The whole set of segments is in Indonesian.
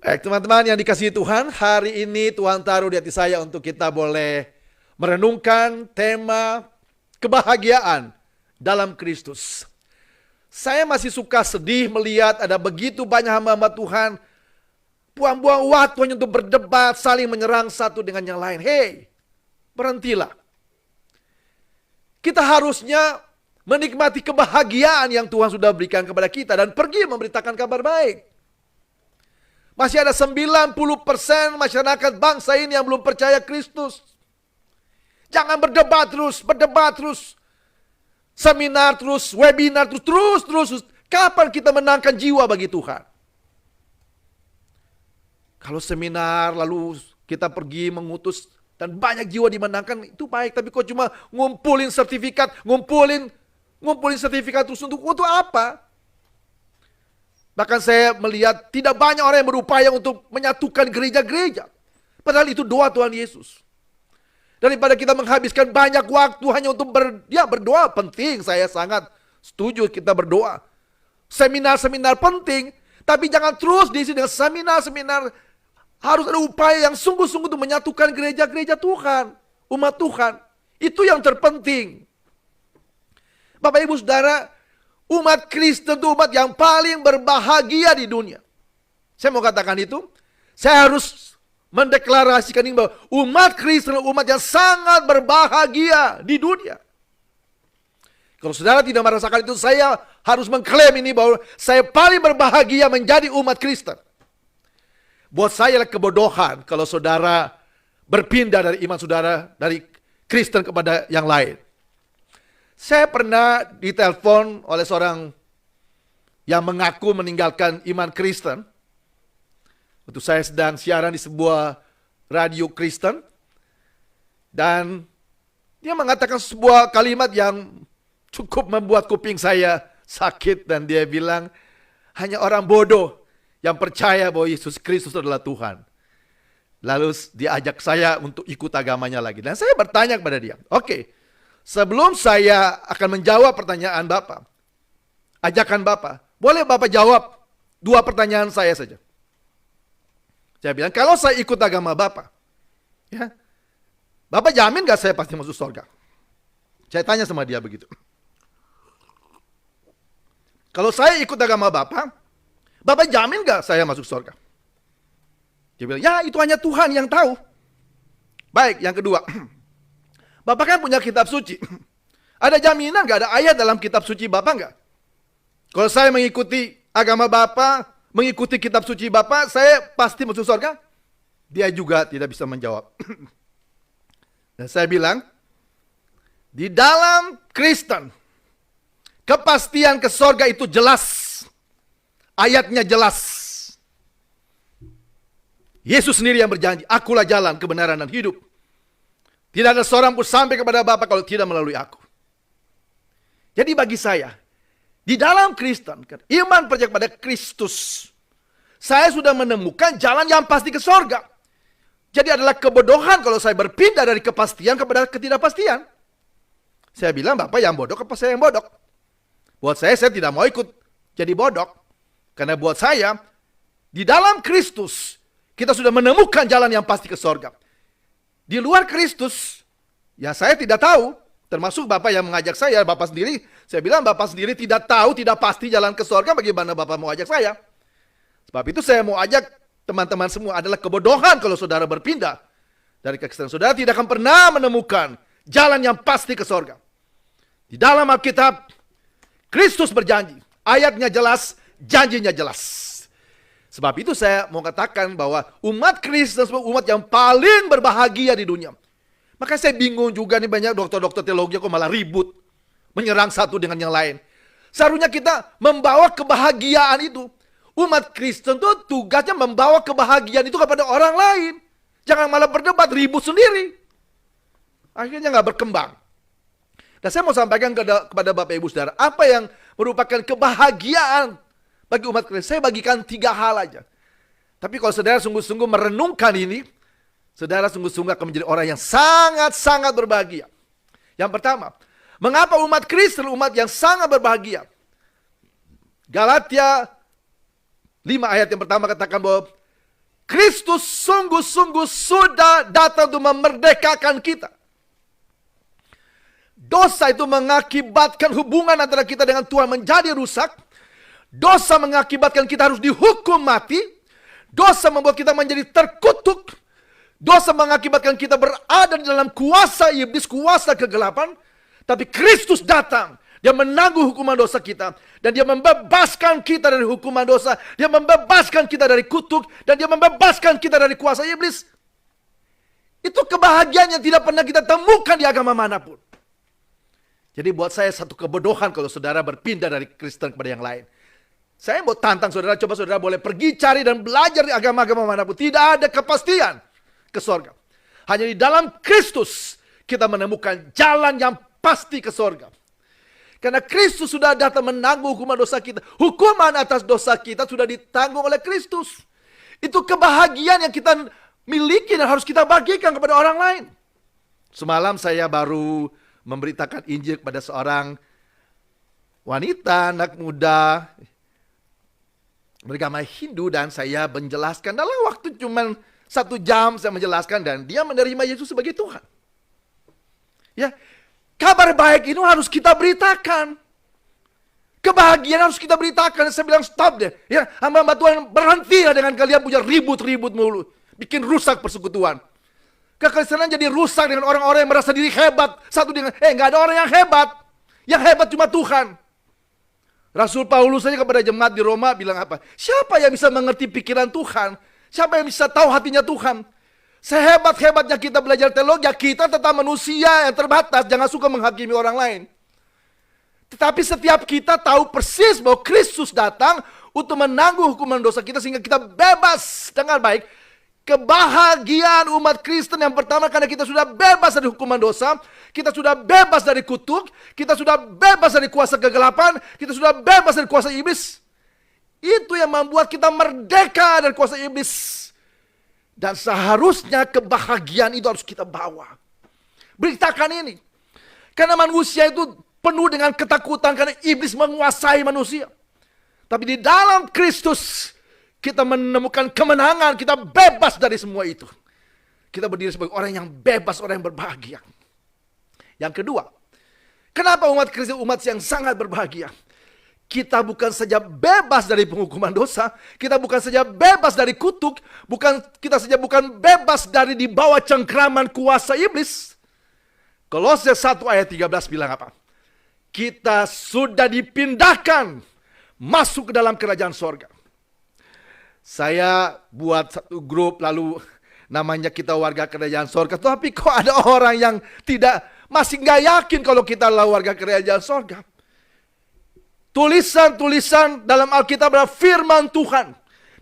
Baik teman-teman yang dikasihi Tuhan, hari ini Tuhan taruh di hati saya untuk kita boleh merenungkan tema kebahagiaan dalam Kristus. Saya masih suka sedih melihat ada begitu banyak hamba-hamba Tuhan buang-buang waktu hanya untuk berdebat, saling menyerang satu dengan yang lain. Hei, berhentilah. Kita harusnya menikmati kebahagiaan yang Tuhan sudah berikan kepada kita dan pergi memberitakan kabar baik. Masih ada 90% masyarakat bangsa ini yang belum percaya Kristus. Jangan berdebat terus. Seminar terus, webinar terus. Kapan kita menangkan jiwa bagi Tuhan? Kalau seminar lalu kita pergi mengutus dan banyak jiwa dimenangkan, itu baik. Tapi kok cuma ngumpulin sertifikat, ngumpulin sertifikat terus untuk apa? Bahkan saya melihat tidak banyak orang yang berupaya untuk menyatukan gereja-gereja. Padahal itu doa Tuhan Yesus. Daripada kita menghabiskan banyak waktu hanya untuk berdoa, penting, saya sangat setuju kita berdoa. Seminar-seminar penting, tapi jangan terus diisi dengan seminar-seminar. Harus ada upaya yang sungguh-sungguh untuk menyatukan gereja-gereja Tuhan, umat Tuhan. Itu yang terpenting. Bapak Ibu Saudara, umat Kristen itu umat yang paling berbahagia di dunia. Saya mau katakan itu. Saya harus mendeklarasikan ini bahwa umat Kristen adalah umat yang sangat berbahagia di dunia. Kalau saudara tidak merasakan itu, saya harus mengklaim ini bahwa saya paling berbahagia menjadi umat Kristen. Buat saya adalah kebodohan kalau saudara berpindah dari iman saudara, dari Kristen kepada yang lain. Saya pernah ditelepon oleh seorang yang mengaku meninggalkan iman Kristen. Waktu saya sedang siaran di sebuah radio Kristen. Dan dia mengatakan sebuah kalimat yang cukup membuat kuping saya sakit. Dan dia bilang, hanya orang bodoh yang percaya bahwa Yesus Kristus adalah Tuhan. Lalu dia ajak saya untuk ikut agamanya lagi. Dan saya bertanya kepada dia, oke. Sebelum saya akan menjawab pertanyaan Bapak, ajakan Bapak, boleh Bapak jawab 2 pertanyaan saya saja. Saya bilang, kalau saya ikut agama Bapak, ya, Bapak jamin gak saya pasti masuk surga? Saya tanya sama dia begitu. Kalau saya ikut agama Bapak jamin gak saya masuk surga? Dia bilang, ya itu hanya Tuhan yang tahu. Baik, yang kedua, Bapak kan punya kitab suci. Ada jaminan gak, ada ayat dalam kitab suci Bapak gak? Kalau saya mengikuti agama Bapak, mengikuti kitab suci Bapak, saya pasti masuk surga? Dia juga tidak bisa menjawab. Dan saya bilang, di dalam Kristen, kepastian ke surga itu jelas. Ayatnya jelas. Yesus sendiri yang berjanji, akulah jalan, kebenaran, dan hidup. Tidak ada seorang pun sampai kepada Bapa kalau tidak melalui aku. Jadi bagi saya, di dalam Kristen, iman percaya kepada Kristus, saya sudah menemukan jalan yang pasti ke surga. Jadi adalah kebodohan kalau saya berpindah dari kepastian kepada ketidakpastian. Saya bilang, Bapak yang bodoh, apa saya yang bodoh? Buat saya tidak mau ikut jadi bodoh. Karena buat saya, di dalam Kristus, kita sudah menemukan jalan yang pasti ke surga. Di luar Kristus, ya saya tidak tahu. Termasuk Bapak yang mengajak saya, Bapak sendiri. Saya bilang Bapak sendiri tidak tahu, tidak pasti jalan ke surga, bagaimana Bapak mau ajak saya? Sebab itu saya mau ajak teman-teman semua, adalah kebodohan kalau saudara berpindah dari kekristenan. Saudara tidak akan pernah menemukan jalan yang pasti ke surga. Di dalam Alkitab, Kristus berjanji. Ayatnya jelas, janjinya jelas. Sebab itu saya mau katakan bahwa umat Kristen adalah umat yang paling berbahagia di dunia. Maka saya bingung juga nih, banyak dokter-dokter teologi kok malah ribut, menyerang satu dengan yang lain. Seharusnya kita membawa kebahagiaan itu. Umat Kristen itu tugasnya membawa kebahagiaan itu kepada orang lain. Jangan malah berdebat, ribut sendiri. Akhirnya nggak berkembang. Dan saya mau sampaikan kepada Bapak Ibu Saudara, apa yang merupakan kebahagiaan bagi umat Kristen. Saya bagikan 3 hal aja. Tapi kalau saudara sungguh-sungguh merenungkan ini, saudara sungguh-sungguh akan menjadi orang yang sangat-sangat berbahagia. Yang pertama, mengapa umat Kristen umat yang sangat berbahagia? Galatia ayat yang pertama katakan bahwa Kristus sungguh-sungguh sudah datang untuk memerdekakan kita. Dosa itu mengakibatkan hubungan antara kita dengan Tuhan menjadi rusak. Dosa mengakibatkan kita harus dihukum mati. Dosa membuat kita menjadi terkutuk. Dosa mengakibatkan kita berada di dalam kuasa iblis, kuasa kegelapan. Tapi Kristus datang. Dia menanggung hukuman dosa kita. Dan dia membebaskan kita dari hukuman dosa. Dia membebaskan kita dari kutuk. Dan dia membebaskan kita dari kuasa iblis. Itu kebahagiaan yang tidak pernah kita temukan di agama manapun. Jadi buat saya satu kebodohan kalau saudara berpindah dari Kristen kepada yang lain. Saya mau tantang saudara, coba saudara boleh pergi cari dan belajar di agama-agama manapun. Tidak ada kepastian ke sorga. Hanya di dalam Kristus kita menemukan jalan yang pasti ke sorga. Karena Kristus sudah datang menanggung hukuman dosa kita. Hukuman atas dosa kita sudah ditanggung oleh Kristus. Itu kebahagiaan yang kita miliki dan harus kita bagikan kepada orang lain. Semalam saya baru memberitakan Injil kepada seorang wanita, anak muda beragama Hindu, dan saya menjelaskan dalam waktu cuma 1 jam saya menjelaskan, dan dia menerima Yesus sebagai Tuhan. Ya, kabar baik itu harus kita beritakan. Kebahagiaan harus kita beritakan. Saya bilang stop deh. Ya, hamba-hamba Tuhan, berhentilah dengan kalian punya ribut-ribut mulu, bikin rusak persekutuan. Kekristenan jadi rusak dengan orang-orang yang merasa diri hebat. Satu dengan, nggak ada orang yang hebat. Yang hebat cuma Tuhan. Rasul Paulus saja kepada jemaat di Roma bilang apa? Siapa yang bisa mengerti pikiran Tuhan? Siapa yang bisa tahu hatinya Tuhan? Sehebat-hebatnya kita belajar teologi, kita tetap manusia yang terbatas. Jangan suka menghakimi orang lain. Tetapi setiap kita tahu persis bahwa Kristus datang untuk menanggung hukuman dosa kita sehingga kita bebas dengan baik. Kebahagiaan umat Kristen yang pertama karena kita sudah bebas dari hukuman dosa, kita sudah bebas dari kutuk, kita sudah bebas dari kuasa kegelapan, kita sudah bebas dari kuasa iblis. Itu yang membuat kita merdeka dari kuasa iblis. Dan seharusnya kebahagiaan itu harus kita bawa. Beritakan ini. Karena manusia itu penuh dengan ketakutan karena iblis menguasai manusia. Tapi di dalam Kristus kita menemukan kemenangan, kita bebas dari semua itu. Kita berdiri sebagai orang yang bebas, orang yang berbahagia. Yang kedua, kenapa umat Kristen umat yang sangat berbahagia? Kita bukan saja bebas dari penghukuman dosa, kita bukan saja bebas dari kutuk, kita saja bukan bebas dari di bawah cengkraman kuasa iblis. Kolose 1 ayat 13 bilang apa? Kita sudah dipindahkan masuk ke dalam kerajaan sorga. Saya buat satu grup lalu namanya kita warga kerajaan sorga. Tapi kok ada orang yang masih nggak yakin kalau kita adalah warga kerajaan sorga. Tulisan-tulisan dalam Alkitab adalah firman Tuhan.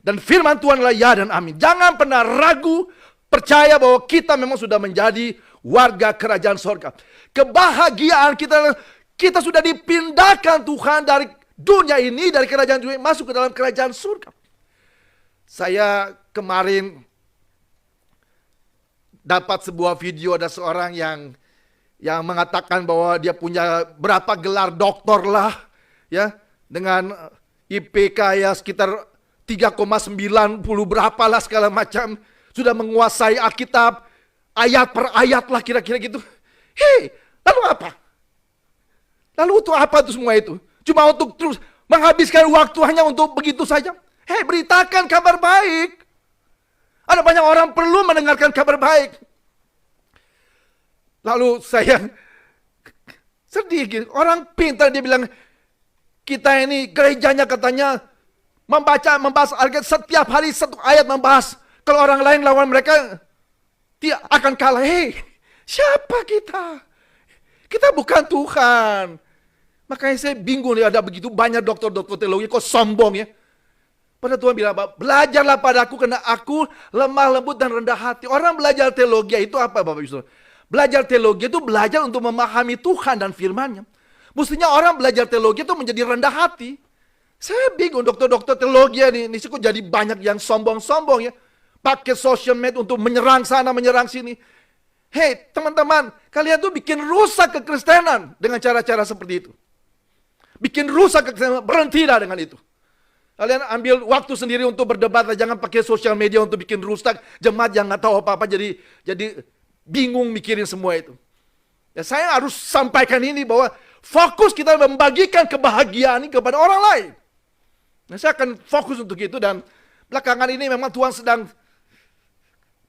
Dan firman Tuhan adalah ya dan amin. Jangan pernah ragu, percaya bahwa kita memang sudah menjadi warga kerajaan sorga. Kebahagiaan kita sudah dipindahkan Tuhan dari dunia ini, dari kerajaan dunia masuk ke dalam kerajaan surga. Saya kemarin dapat sebuah video, ada seorang yang mengatakan bahwa dia punya berapa gelar doktor lah, ya, dengan IPK ya sekitar 3,90 berapa lah segala macam, sudah menguasai Alkitab ayat per ayat lah kira-kira gitu. Hei, lalu apa? Lalu untuk apa itu semua itu? Cuma untuk terus menghabiskan waktu hanya untuk begitu saja? Hei, beritakan kabar baik. Ada banyak orang perlu mendengarkan kabar baik. Lalu saya sedih gitu. Orang pintar dia bilang, kita ini gerejanya katanya membahas Alkitab setiap hari 1 ayat membahas. Kalau orang lain lawan mereka, dia akan kalah. Hei, siapa kita? Kita bukan Tuhan. Makanya saya bingung ya, ada begitu banyak dokter-dokter teologi kok sombong ya. Pada Tuhan bilang, belajarlah padaku karena aku lemah lembut dan rendah hati. Orang belajar teologi itu apa Bapak Ibu? Belajar teologi itu belajar untuk memahami Tuhan dan firman-Nya. Mestinya orang belajar teologi itu menjadi rendah hati. Saya bingung dokter-dokter teologi ini kok jadi banyak yang sombong-sombong ya. Pakai social media untuk menyerang sana, menyerang sini. Hei teman-teman, kalian tuh bikin rusak kekristenan dengan cara-cara seperti itu. Bikin rusak kekristenan, berhentilah dengan itu. Kalian ambil waktu sendiri untuk berdebat, jangan pakai sosial media untuk bikin rusak. Jemaat yang nggak tahu apa-apa jadi bingung mikirin semua itu. Ya, saya harus sampaikan ini bahwa fokus kita membagikan kebahagiaan ini kepada orang lain. Nah, saya akan fokus untuk itu, dan belakangan ini memang Tuhan sedang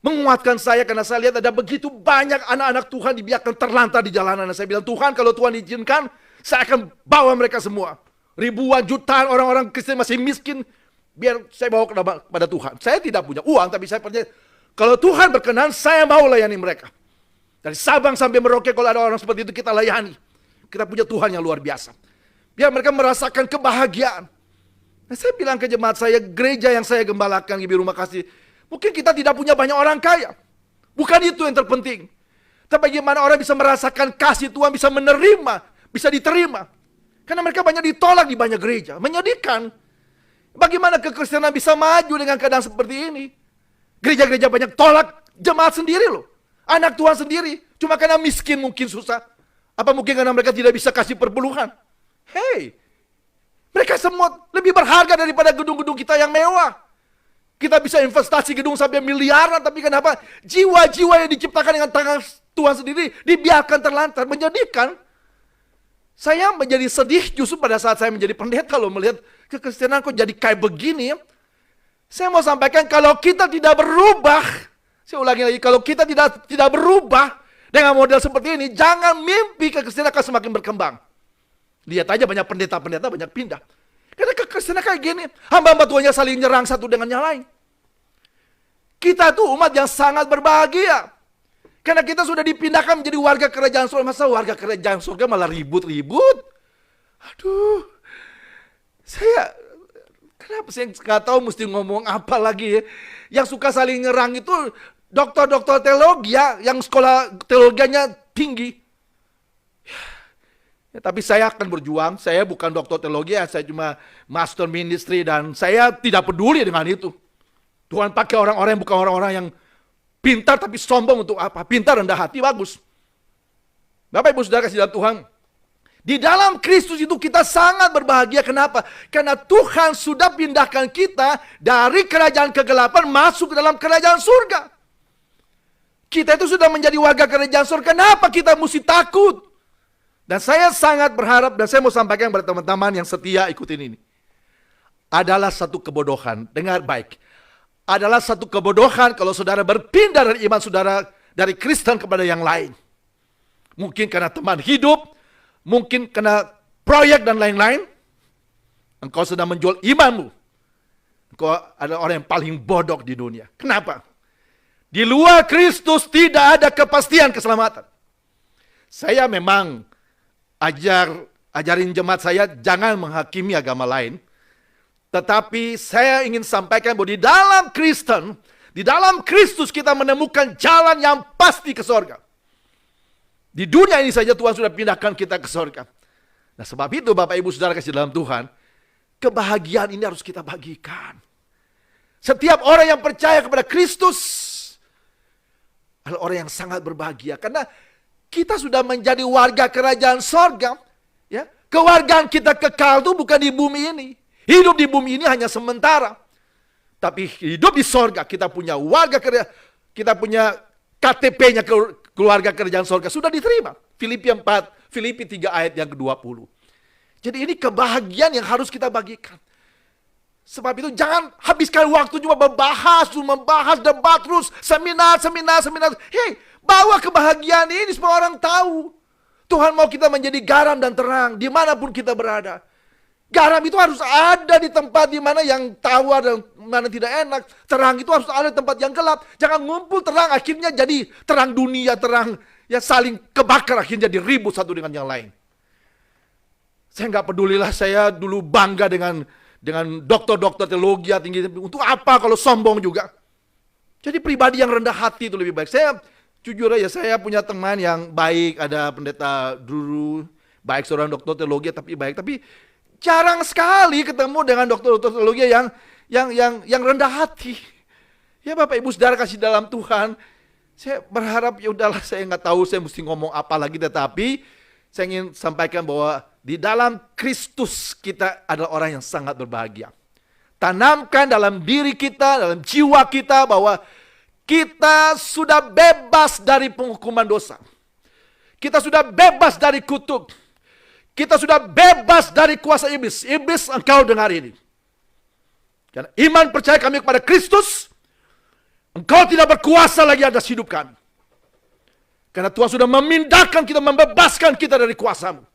menguatkan saya karena saya lihat ada begitu banyak anak-anak Tuhan dibiarkan terlantar di jalanan. Dan saya bilang, Tuhan kalau Tuhan izinkan, saya akan bawa mereka semua. Ribuan, jutaan orang-orang Kristen masih miskin, biar saya bawa kepada Tuhan. Saya tidak punya uang, tapi saya percaya kalau Tuhan berkenan, saya mau layani mereka. Dari Sabang sampai Merauke, kalau ada orang seperti itu kita layani. Kita punya Tuhan yang luar biasa. Biar mereka merasakan kebahagiaan. Nah, saya bilang ke jemaat saya, gereja yang saya gembalakan di Rumah Kasih, mungkin kita tidak punya banyak orang kaya. Bukan itu yang terpenting. Tapi bagaimana orang bisa merasakan kasih Tuhan, bisa menerima, bisa diterima. Karena mereka banyak ditolak di banyak gereja. Menyedihkan. Bagaimana kekristenan bisa maju dengan keadaan seperti ini? Gereja-gereja banyak tolak jemaat sendiri loh. Anak Tuhan sendiri. Cuma karena miskin mungkin susah. Apa mungkin karena mereka tidak bisa kasih perpuluhan? Hei, mereka semua lebih berharga daripada gedung-gedung kita yang mewah. Kita bisa investasi gedung sampai miliaran, tapi kenapa jiwa-jiwa yang diciptakan dengan tangan Tuhan sendiri dibiarkan terlantar? Menyedihkan. Saya menjadi sedih justru pada saat saya menjadi pendeta loh, melihat kekristenan kok jadi kayak begini. Saya mau sampaikan, kalau kita tidak berubah, saya ulangi lagi, kalau kita tidak berubah dengan model seperti ini, jangan mimpi kekristenan akan semakin berkembang. Lihat aja banyak pendeta-pendeta banyak pindah. Karena kekristenan kayak gini, hamba-hamba Tuhannya saling nyerang satu dengan yang lain. Kita tuh umat yang sangat berbahagia. Karena kita sudah dipindahkan menjadi warga kerajaan surga. Masa warga kerajaan surga malah ribut-ribut? Aduh, kenapa saya nggak tahu mesti ngomong apa lagi ya. Yang suka saling nyerang itu dokter-dokter teologi ya, yang sekolah teologianya tinggi. Ya, tapi saya akan berjuang, saya bukan dokter teologi ya, saya cuma master ministry dan saya tidak peduli dengan itu. Tuhan pakai orang-orang yang bukan orang-orang yang pintar tapi sombong untuk apa? Pintar rendah hati, bagus. Bapak Ibu Saudara kasih dalam Tuhan, di dalam Kristus itu kita sangat berbahagia. Kenapa? Karena Tuhan sudah pindahkan kita dari kerajaan kegelapan masuk ke dalam kerajaan surga. Kita itu sudah menjadi warga kerajaan surga. Kenapa kita mesti takut? Dan saya sangat berharap, dan saya mau sampaikan kepada teman-teman yang setia ikutin ini. Adalah satu kebodohan, dengar baik. Adalah satu kebodohan kalau saudara berpindah dari iman saudara, dari Kristen kepada yang lain. Mungkin karena teman hidup, mungkin karena proyek dan lain-lain. Engkau sedang menjual imanmu. Engkau adalah orang yang paling bodoh di dunia. Kenapa? Di luar Kristus tidak ada kepastian keselamatan. Saya memang ajarin jemaat saya jangan menghakimi agama lain. Tetapi saya ingin sampaikan bahwa di dalam Kristen, di dalam Kristus kita menemukan jalan yang pasti ke surga. Di dunia ini saja Tuhan sudah pindahkan kita ke surga. Nah, sebab itu Bapak Ibu Saudara kasih dalam Tuhan, kebahagiaan ini harus kita bagikan. Setiap orang yang percaya kepada Kristus adalah orang yang sangat berbahagia. Karena kita sudah menjadi warga kerajaan surga. Ya, kewargaan kita kekal itu bukan di bumi ini. Hidup di bumi ini hanya sementara. Tapi hidup di sorga, kita punya warga kerja, kita punya KTP-nya keluarga kerajaan sorga. Sudah diterima. Filipi 3 ayat yang ke-20. Jadi ini kebahagiaan yang harus kita bagikan. Sebab itu jangan habiskan waktu cuma membahas, debat terus, seminar. Hei, bawa kebahagiaan ini semua orang tahu. Tuhan mau kita menjadi garam dan terang dimanapun kita berada. Garam itu harus ada di tempat di mana yang tawar dan mana tidak enak. Terang itu harus ada di tempat yang gelap. Jangan ngumpul terang akhirnya jadi terang dunia, terang ya saling kebakar akhirnya jadi ribut satu dengan yang lain. Saya nggak pedulilah, saya dulu bangga dengan dokter-dokter teologi tinggi. Untuk apa kalau sombong juga? Jadi pribadi yang rendah hati itu lebih baik. Saya jujur aja, saya punya teman yang baik, ada pendeta dulu, baik seorang dokter teologi tapi baik, tapi jarang sekali ketemu dengan dokter-dokter teologi yang rendah hati. Ya Bapak Ibu Saudara kasih dalam Tuhan, saya berharap ya udahlah, saya nggak tahu saya mesti ngomong apa lagi, tetapi saya ingin sampaikan bahwa di dalam Kristus kita adalah orang yang sangat berbahagia. tanamkan dalam diri kita, dalam jiwa kita bahwa kita sudah bebas dari penghukuman dosa. Kita sudah bebas dari kutuk. Kita sudah bebas dari kuasa iblis. Iblis, engkau dengar ini. Karena iman percaya kami kepada Kristus, engkau tidak berkuasa lagi atas hidup kami. Karena Tuhan sudah memindahkan kita, membebaskan kita dari kuasa-Mu.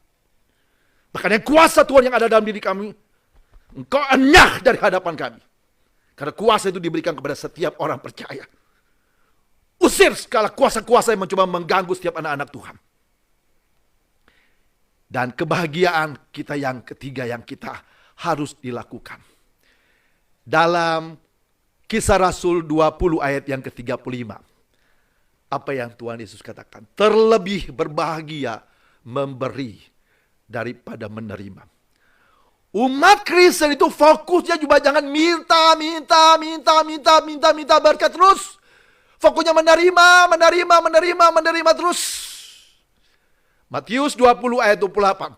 Makanya kuasa Tuhan yang ada dalam diri kami, engkau enyah dari hadapan kami. Karena kuasa itu diberikan kepada setiap orang percaya. Usir segala kuasa-kuasa yang mencoba mengganggu setiap anak-anak Tuhan. Dan kebahagiaan kita yang ketiga yang kita harus dilakukan. Dalam Kisah Rasul 20 ayat yang ke-35. Apa yang Tuhan Yesus katakan? Terlebih berbahagia memberi daripada menerima. Umat Kristen itu fokusnya juga jangan minta berkat terus. Fokusnya menerima terus. Matius 20 ayat 28.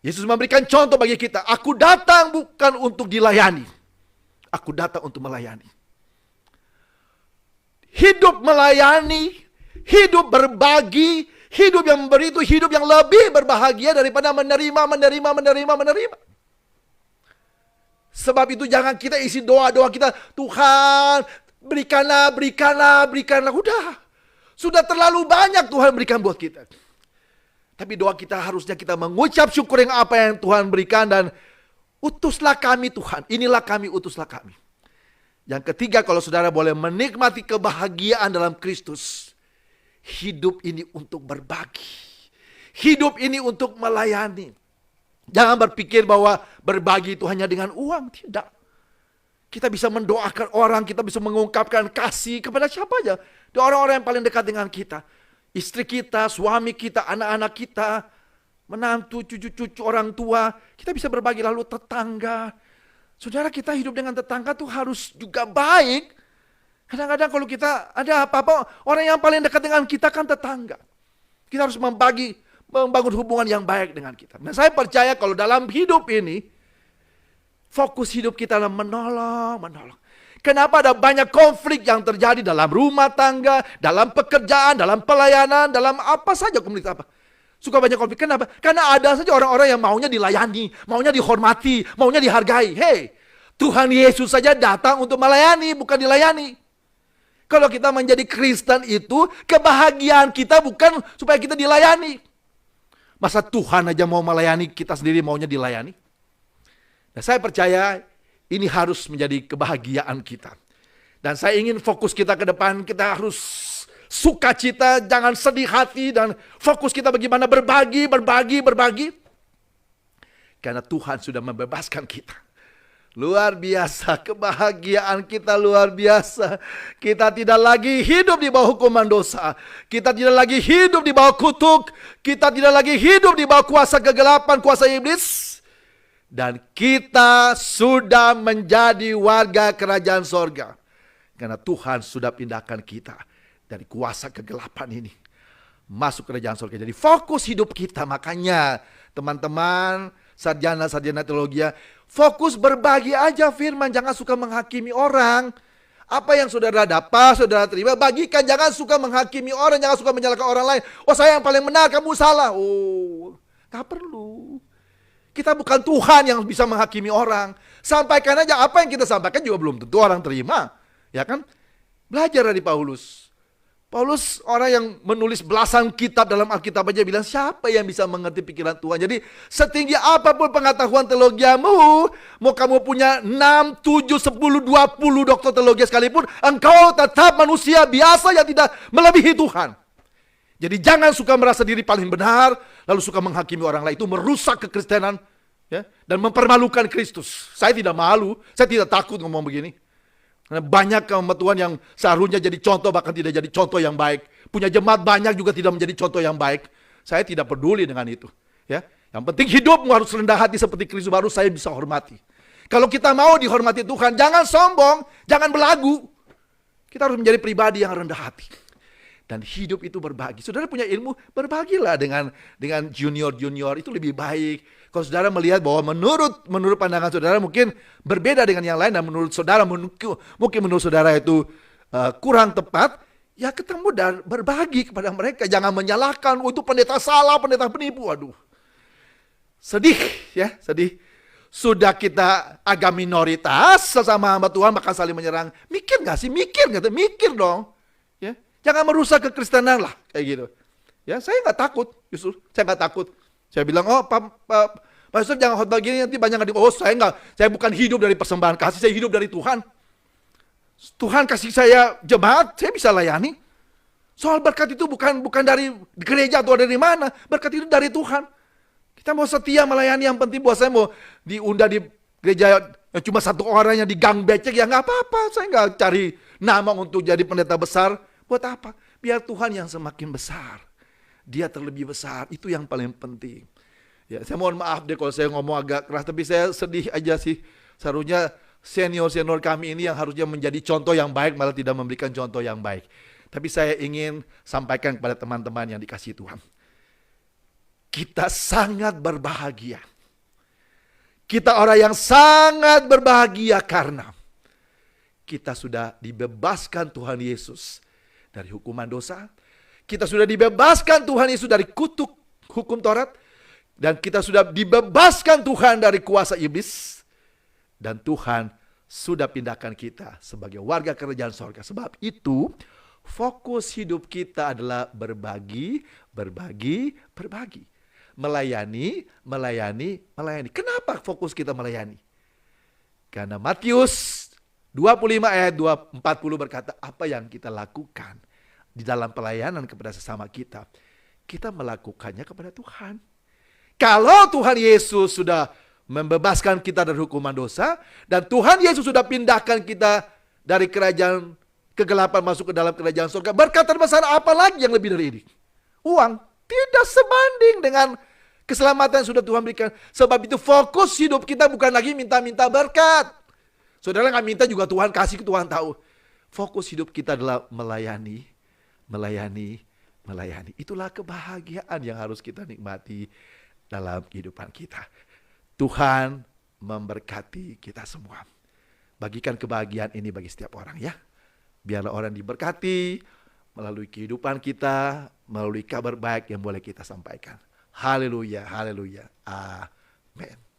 Yesus memberikan contoh bagi kita. Aku datang bukan untuk dilayani. Aku datang untuk melayani. Hidup melayani, hidup berbagi, hidup yang memberi itu hidup yang lebih berbahagia daripada menerima. Sebab itu jangan kita isi doa-doa kita, Tuhan berikanlah. Udah, sudah terlalu banyak Tuhan berikan buat kita. Tapi doa kita harusnya kita mengucap syukur yang apa yang Tuhan berikan dan utuslah kami Tuhan, inilah kami, utuslah kami. Yang ketiga, kalau saudara boleh menikmati kebahagiaan dalam Kristus, hidup ini untuk berbagi. Hidup ini untuk melayani. Jangan berpikir bahwa berbagi itu hanya dengan uang, tidak. Kita bisa mendoakan orang, kita bisa mengungkapkan kasih kepada siapa aja. Orang-orang yang paling dekat dengan kita. Istri kita, suami kita, anak-anak kita, menantu, cucu-cucu orang tua. Kita bisa berbagi, lalu tetangga. Saudara, kita hidup dengan tetangga tuh harus juga baik. Kadang-kadang kalau kita ada apa-apa, orang yang paling dekat dengan kita kan tetangga. Kita harus membangun hubungan yang baik dengan kita. Nah, saya percaya kalau dalam hidup ini, fokus hidup kita adalah menolong. Kenapa ada banyak konflik yang terjadi dalam rumah tangga, dalam pekerjaan, dalam pelayanan, dalam apa saja komunitas apa. Suka banyak konflik. Kenapa? Karena ada saja orang-orang yang maunya dilayani, maunya dihormati, maunya dihargai. Hei, Tuhan Yesus saja datang untuk melayani, bukan dilayani. Kalau kita menjadi Kristen itu, kebahagiaan kita bukan supaya kita dilayani. Masa Tuhan aja mau melayani, kita sendiri maunya dilayani? Nah, saya percaya ini harus menjadi kebahagiaan kita. Dan saya ingin fokus kita ke depan, kita harus sukacita, jangan sedih hati, dan fokus kita bagaimana berbagi. Karena Tuhan sudah membebaskan kita. Luar biasa, kebahagiaan kita luar biasa. Kita tidak lagi hidup di bawah hukuman dosa. Kita tidak lagi hidup di bawah kutuk. Kita tidak lagi hidup di bawah kuasa kegelapan, kuasa iblis. Dan kita sudah menjadi warga kerajaan sorga. Karena Tuhan sudah pindahkan kita dari kuasa kegelapan ini masuk kerajaan sorga. Jadi fokus hidup kita. Makanya teman-teman sarjana teologi, fokus berbagi aja firman. Jangan suka menghakimi orang. Apa yang saudara dapat, saudara terima, bagikan. Jangan suka menghakimi orang, jangan suka menyalahkan orang lain. Oh, saya yang paling benar, kamu salah. Oh, gak perlu. Kita bukan Tuhan yang bisa menghakimi orang. Sampaikan aja apa yang kita sampaikan juga belum tentu orang terima. Ya kan? Belajar dari Paulus. Paulus orang yang menulis belasan kitab dalam Alkitab aja bilang, siapa yang bisa mengerti pikiran Tuhan? Jadi setinggi apapun pengetahuan teologiamu, mau kamu punya 6, 7, 10, 20 doktor teologi sekalipun, engkau tetap manusia biasa yang tidak melebihi Tuhan. Jadi jangan suka merasa diri paling benar, lalu suka menghakimi orang lain. Itu merusak kekristenan, ya, dan mempermalukan Kristus. Saya tidak malu, saya tidak takut ngomong begini. Karena banyak umat Tuhan yang seharusnya jadi contoh, bahkan tidak jadi contoh yang baik. Punya jemaat banyak juga tidak menjadi contoh yang baik. Saya tidak peduli dengan itu. Ya, yang penting hidupmu harus rendah hati seperti Kristus, baru saya bisa hormati. Kalau kita mau dihormati Tuhan, jangan sombong, jangan belagu. Kita harus menjadi pribadi yang rendah hati. Dan hidup itu berbagi. Saudara punya ilmu, berbagilah dengan junior-junior, itu lebih baik. Kalau saudara melihat bahwa menurut pandangan saudara mungkin berbeda dengan yang lain, dan menurut saudara mungkin menurut saudara itu kurang tepat, ya ketemu dan berbagi kepada mereka. Jangan menyalahkan, oh itu pendeta salah, pendeta penipu. Waduh, sedih ya, sedih. Sudah kita agak minoritas sesama hamba Tuhan bahkan saling menyerang. Mikir gak sih? Mikir gak? Mikir dong. Ya, jangan merusak kekristenan lah kayak gitu. Ya, saya nggak takut, justru saya nggak takut. Saya bilang, oh Pak Yusuf jangan khotbah gini nanti banyak nggak. Oh saya bukan hidup dari persembahan kasih, saya hidup dari Tuhan. Tuhan kasih saya jemaat, saya bisa layani. Soal berkat itu bukan dari gereja atau dari mana, berkat itu dari Tuhan. Kita mau setia melayani, yang penting buat saya mau diundang di gereja cuma satu orang yang di gang becek, ya nggak apa-apa. Saya nggak cari nama untuk jadi pendeta besar. Buat apa? Biar Tuhan yang semakin besar. Dia terlebih besar, itu yang paling penting. Ya, saya mohon maaf deh kalau saya ngomong agak keras, tapi saya sedih aja sih. Seharusnya senior-senior kami ini yang harusnya menjadi contoh yang baik, malah tidak memberikan contoh yang baik. Tapi saya ingin sampaikan kepada teman-teman yang dikasihi Tuhan. Kita sangat berbahagia. Kita orang yang sangat berbahagia karena kita sudah dibebaskan Tuhan Yesus dari hukuman dosa. Kita sudah dibebaskan Tuhan Yesus dari kutuk hukum Taurat. Dan kita sudah dibebaskan Tuhan dari kuasa iblis. Dan Tuhan sudah pindahkan kita sebagai warga kerajaan sorga. Sebab itu fokus hidup kita adalah berbagi, berbagi, berbagi. Melayani. Kenapa fokus kita melayani? Karena Matius 25 ayat 40 berkata, apa yang kita lakukan di dalam pelayanan kepada sesama kita, kita melakukannya kepada Tuhan. Kalau Tuhan Yesus sudah membebaskan kita dari hukuman dosa, dan Tuhan Yesus sudah pindahkan kita dari kerajaan kegelapan masuk ke dalam kerajaan surga, berkat terbesar apa lagi yang lebih dari ini? Uang tidak sebanding dengan keselamatan yang sudah Tuhan berikan. Sebab itu fokus hidup kita bukan lagi minta-minta berkat. Saudara nggak minta juga Tuhan kasih, Tuhan tahu. Fokus hidup kita adalah melayani. Itulah kebahagiaan yang harus kita nikmati dalam kehidupan kita. Tuhan memberkati kita semua. Bagikan kebahagiaan ini bagi setiap orang ya. Biarlah orang diberkati melalui kehidupan kita, melalui kabar baik yang boleh kita sampaikan. Haleluya, haleluya. Amin.